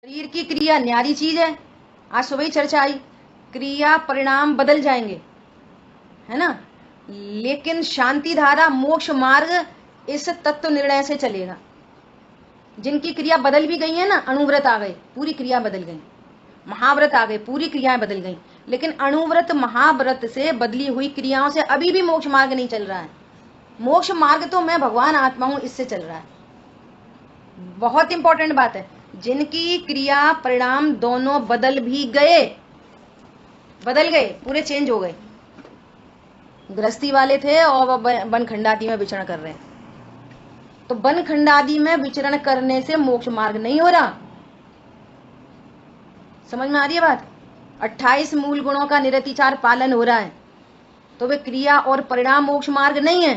शरीर की क्रिया न्यारी चीज है, आज सुबह ही चर्चा आई, क्रिया परिणाम बदल जाएंगे, है ना, लेकिन शांति धारा मोक्ष मार्ग इस तत्व निर्णय से चलेगा। जिनकी क्रिया बदल भी गई है ना, अणुव्रत आ गए, पूरी क्रिया बदल गई, महाव्रत आ गए, पूरी क्रियाएं बदल गई, लेकिन अणुव्रत महाव्रत से बदली हुई क्रियाओं से अभी भी मोक्ष मार्ग नहीं चल रहा है। मोक्ष मार्ग तो मैं भगवान आत्मा हूं, इससे चल रहा है। बहुत इंपॉर्टेंट बात है, जिनकी क्रिया परिणाम दोनों बदल भी गए, बदल गए, पूरे चेंज हो गए, गृहस्थी वाले थे और वन खंडाती में विचरण कर रहे हैं, तो वन खंडादी में विचरण करने से मोक्ष मार्ग नहीं हो रहा। समझ में आ रही है बात? 28 मूल गुणों का निरतिचार पालन हो रहा है, तो वे क्रिया और परिणाम मोक्ष मार्ग नहीं है।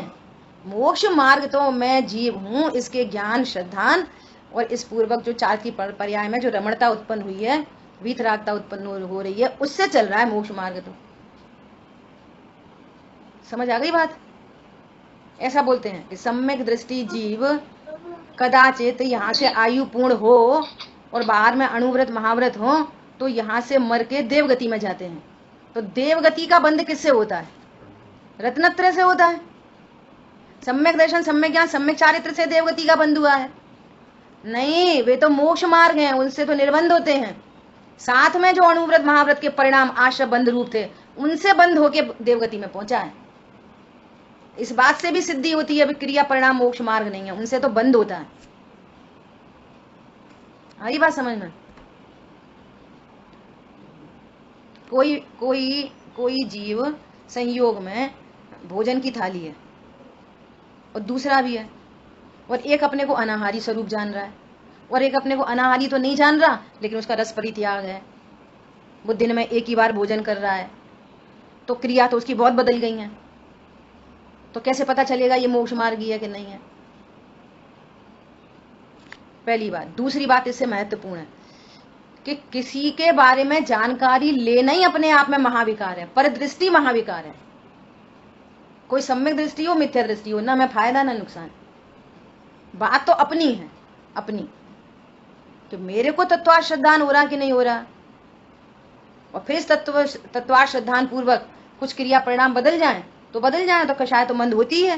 मोक्ष मार्ग तो मैं जीव हूं, इसके ज्ञान श्रद्धान और इस पूर्वक जो चार की पर्याय में जो रमणता उत्पन्न हुई है, वीतरागता उत्पन्न हो रही है, उससे चल रहा है मोक्ष मार्ग। तो समझ आ गई बात? ऐसा बोलते हैं कि सम्यक दृष्टि जीव कदाचित यहाँ से आयु पूर्ण हो और बाहर में अणुव्रत महाव्रत हो, तो यहाँ से मर के देवगति में जाते हैं। तो देवगति का बंध किससे होता है? रत्नत्रय से होता है। सम्यक दर्शन, सम्यक ज्ञान, सम्यक चारित्र से देवगति का बंध हुआ है? नहीं, वे तो मोक्ष मार्ग हैं, उनसे तो निर्बंध होते हैं। साथ में जो अणुव्रत महाव्रत के परिणाम आश्रय बंध रूप थे, उनसे बंध होके देवगति में पहुंचा है। इस बात से भी सिद्धि होती है क्रिया परिणाम मोक्ष मार्ग नहीं है, उनसे तो बंद होता है। आई बात समझ में? कोई जीव संयोग में भोजन की थाली है और दूसरा भी है, और एक अपने को अनाहारी स्वरूप जान रहा है और एक अपने को अनाहारी तो नहीं जान रहा, लेकिन उसका रस परित्याग है, वो दिन में एक ही बार भोजन कर रहा है, तो क्रिया तो उसकी बहुत बदल गई है। तो कैसे पता चलेगा ये मोक्ष मार्गी है कि नहीं है? पहली बात। दूसरी बात इससे महत्वपूर्ण है कि किसी के बारे में जानकारी लेना ही अपने आप में महाविकार है, पर दृष्टि महाविकार है। कोई सम्यक दृष्टि हो, मिथ्या दृष्टि हो, ना मैं फायदा ना नुकसान, बात तो अपनी है, अपनी, कि मेरे को तत्वार्थ श्रद्धान हो रहा कि नहीं हो रहा, और फिर तत्वार्थ श्रद्धान पूर्वक कुछ क्रिया परिणाम बदल जाए तो बदल जाए, तो कषाय तो मंद होती है,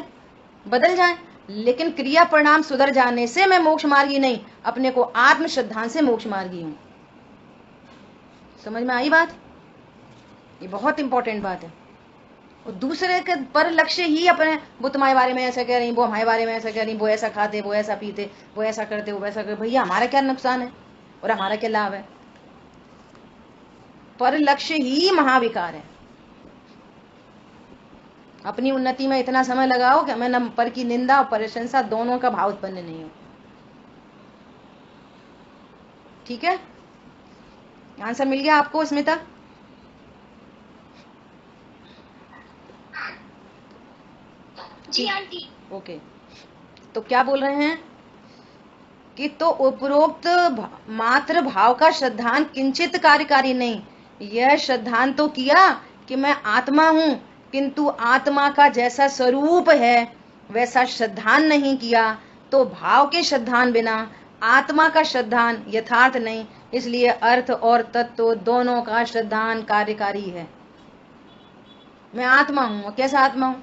बदल जाए, लेकिन क्रिया परिणाम सुधर जाने से मैं मोक्ष मार्गी नहीं, अपने को आत्म श्रद्धान से मोक्ष मार्गी हूं। समझ में आई बात? ये बहुत इंपॉर्टेंट बात है। और दूसरे के पर लक्ष्य ही अपने, वो तुम्हारे बारे में ऐसा कह रही, वो हमारे बारे में ऐसा कह रही, वो ऐसा खाते, वो ऐसा पीते, वो ऐसा करते, वो वैसा करते, भैया हमारा क्या नुकसान है और हमारा क्या लाभ है? पर लक्ष्य ही महाविकार है। अपनी उन्नति में इतना समय लगाओ कि मैं न पर की निंदा और प्रशंसा दोनों का भाव उत्पन्न नहीं हो। ठीक है? आंसर मिल गया आपको स्मिता? जी आंटी। ओके, तो क्या बोल रहे हैं कि तो उपरोक्त मात्र भाव का श्रद्धान किंचित कार्यकारी नहीं। यह श्रद्धान तो किया कि मैं आत्मा हूं, किंतु आत्मा का जैसा स्वरूप है वैसा श्रद्धान नहीं किया। तो भाव के श्रद्धान बिना आत्मा का श्रद्धान यथार्थ नहीं, इसलिए अर्थ और तत्व दोनों का श्रद्धान कार्यकारी है। मैं आत्मा हूं, और कैसा आत्मा हूं?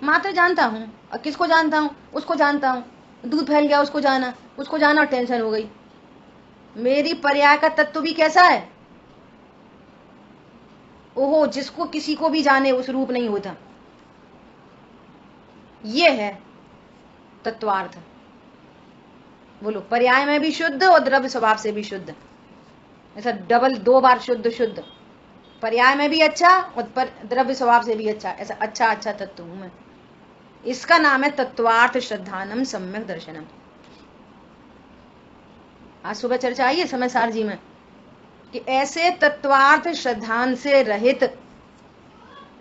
मात्र जानता हूं। और किसको जानता हूं? उसको जानता हूं। दूध फैल गया, उसको जाना और टेंशन हो गई। मेरी पर्याय का तत्व भी कैसा है? ओहो, जिसको किसी को भी जाने उस रूप नहीं होता, ये है तत्वार्थ। बोलो, पर्याय में भी शुद्ध और द्रव्य स्वभाव से भी शुद्ध, ऐसा डबल 2 बार शुद्ध शुद्ध, पर्याय में भी अच्छा और द्रव्य स्वभाव से भी अच्छा, ऐसा अच्छा अच्छा तत्व हूं मैं। इसका नाम है तत्वार्थ श्रद्धानम सम्यक दर्शनम। आज सुबह चर्चा आई है समय सार जी में कि ऐसे तत्वार्थ श्रद्धान से रहित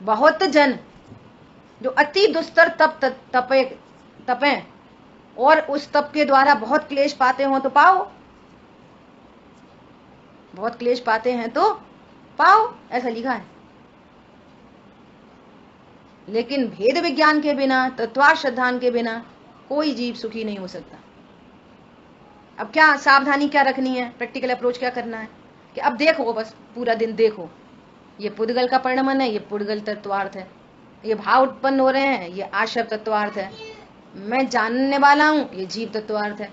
बहुत जन जो अति दुस्तर तपे और उस तप के द्वारा बहुत क्लेश पाते हो तो पाओ, बहुत क्लेश पाते हैं तो पाओ, ऐसा लिखा है। लेकिन भेद विज्ञान के बिना, तत्वार्थ श्रद्धान के बिना कोई जीव सुखी नहीं हो सकता। अब क्या सावधानी क्या रखनी है, प्रैक्टिकल अप्रोच क्या करना है कि अब देखो, बस पूरा दिन देखो, ये पुद्गल का परिणमन है, ये पुद्गल तत्वार्थ है, ये भाव उत्पन्न हो रहे हैं, ये आशय तत्वार्थ है, मैं जानने वाला हूँ, ये जीव तत्वार्थ है।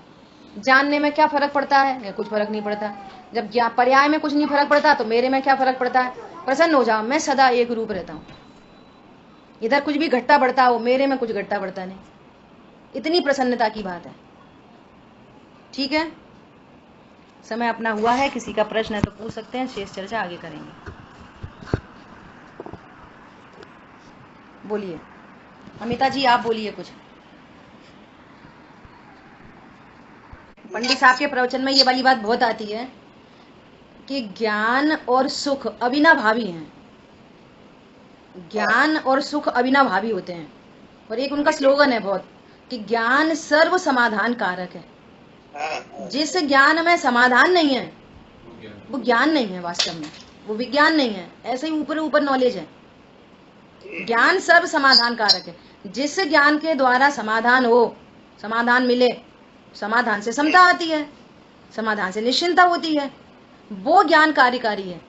जानने में क्या फर्क पड़ता है? कुछ फर्क नहीं पड़ता। जब पर्याय में कुछ नहीं फर्क पड़ता तो मेरे में क्या फर्क पड़ता है? प्रसन्न हो जाओ, मैं सदा एक रूप रहता हूँ, इधर कुछ भी घटता बढ़ता हो, मेरे में कुछ घटता बढ़ता नहीं। इतनी प्रसन्नता की बात है। ठीक है, समय अपना हुआ है, किसी का प्रश्न है तो पूछ सकते हैं, शेष चर्चा आगे करेंगे। बोलिए अमिता जी, आप बोलिए कुछ। पंडित साहब के प्रवचन में ये वाली बात बहुत आती है कि ज्ञान और सुख अविनाभावी हैं, ज्ञान और सुख अविनाभावी होते हैं। और एक उनका स्लोगन है बहुत कि ज्ञान सर्व समाधान कारक है। जिस ज्ञान में समाधान नहीं है वो ज्ञान नहीं है, वास्तव में वो विज्ञान नहीं है, ऐसे ही ऊपर ऊपर नॉलेज है। ज्ञान सर्व समाधान कारक है। जिस ज्ञान के द्वारा समाधान हो, समाधान मिले, समाधान से समता आती है, समाधान से निश्चिंता होती है, वो ज्ञान कार्यकारी है।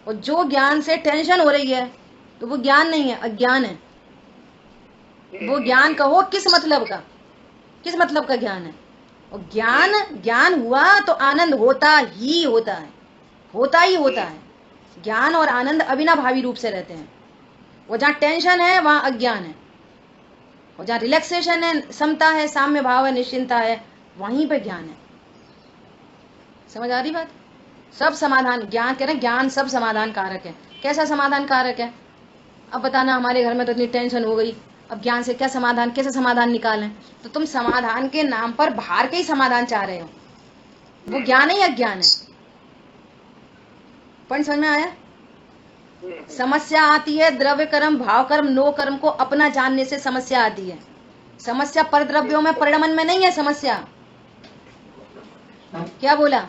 और जो ज्ञान से टेंशन हो रही है तो वो ज्ञान नहीं है, अज्ञान है। वो ज्ञान कहो किस मतलब का, किस मतलब का ज्ञान है? और ज्ञान हुआ तो आनंद होता ही होता है, होता ही होता है। ज्ञान और आनंद अविनाभावी रूप से रहते हैं। वो जहाँ टेंशन है वहां अज्ञान है, और जहाँ रिलैक्सेशन है, समता है, साम्य भाव है, निश्चिंता है, वहीं पे ज्ञान है। समझ आ रही बात? सब समाधान, ज्ञान कह रहे हैं, ज्ञान सब समाधान कारक है। कैसा समाधान कारक है? अब बताना, हमारे घर में तो इतनी टेंशन हो गई, अब ज्ञान से क्या समाधान, कैसे समाधान निकालें? तो तुम समाधान के नाम पर बाहर के ही समाधान चाह रहे हो, वो ज्ञान है या अज्ञान है? पॉइंट समझ में आया? समस्या आती है द्रव्य कर्म, भाव कर्म, नो कर्म को अपना जानने से समस्या आती है। समस्या परद्रव्यों में, परिणमन में नहीं है समस्या। क्या बोला?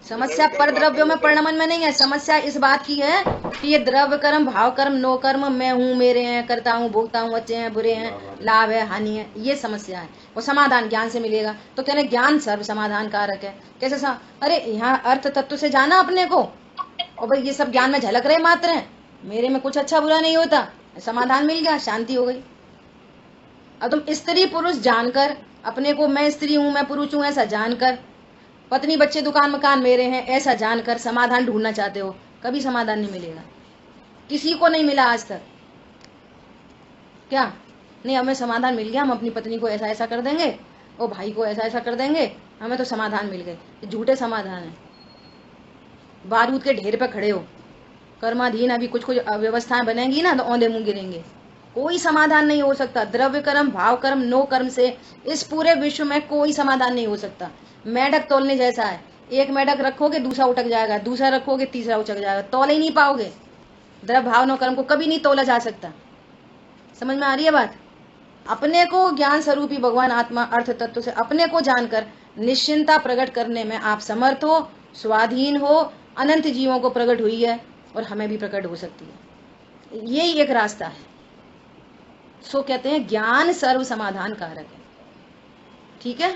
समस्या परद्रव्यों में, परिणमन में नहीं है। समस्या इस बात की है कि ये द्रव्य कर्म, भाव कर्म, नो कर्म, मैं हूँ, मेरे हैं, करता हूँ, भोगता हूँ, अच्छे हैं, बुरे हैं, लाभ है, हानि है, ये समस्या है। वो समाधान ज्ञान से मिलेगा। तो कहने ज्ञान सर्व समाधान कारक है। कैसे अरे यहाँ अर्थ तत्व से जाना अपने को, और भाई ये सब ज्ञान में झलक रहे मात्र है, मेरे में कुछ अच्छा बुरा नहीं होता, समाधान मिल गया, शांति हो गई। अब तुम स्त्री पुरुष जानकर, अपने को मैं स्त्री हूँ, मैं पुरुष हूँ ऐसा जानकर, पत्नी बच्चे दुकान मकान मेरे हैं ऐसा जानकर समाधान ढूंढना चाहते हो, कभी समाधान नहीं मिलेगा। किसी को नहीं मिला आज तक। क्या नहीं, हमें समाधान मिल गया, हम अपनी पत्नी को ऐसा ऐसा कर देंगे और भाई को ऐसा ऐसा कर देंगे, हमें तो समाधान मिल गए। झूठे समाधान है। बारूद के ढेर पे खड़े हो, कर्माधीन अभी कुछ कुछ व्यवस्थाएं बनेंगी ना तो औंधे मुंह गिरेंगे। कोई समाधान नहीं हो सकता। द्रव्य कर्म, भाव कर्म, नो कर्म से इस पूरे विश्व में कोई समाधान नहीं हो सकता। मेढक तोलने जैसा है, एक मेढक रखोगे दूसरा उठक जाएगा, दूसरा रखोगे तीसरा उठक जाएगा, तोल ही नहीं पाओगे। द्रव्य भाव नो कर्म को कभी नहीं तोला जा सकता। समझ में आ रही है बात? अपने को ज्ञान स्वरूपी भगवान आत्मा अर्थ तत्व से अपने को जानकर निश्चिंता प्रकट करने में आप समर्थ हो, स्वाधीन हो। अनंत जीवों को प्रकट हुई है और हमें भी प्रकट हो सकती है। यही एक रास्ता है। सो कहते हैं ज्ञान सर्व समाधान कारक है। ठीक है।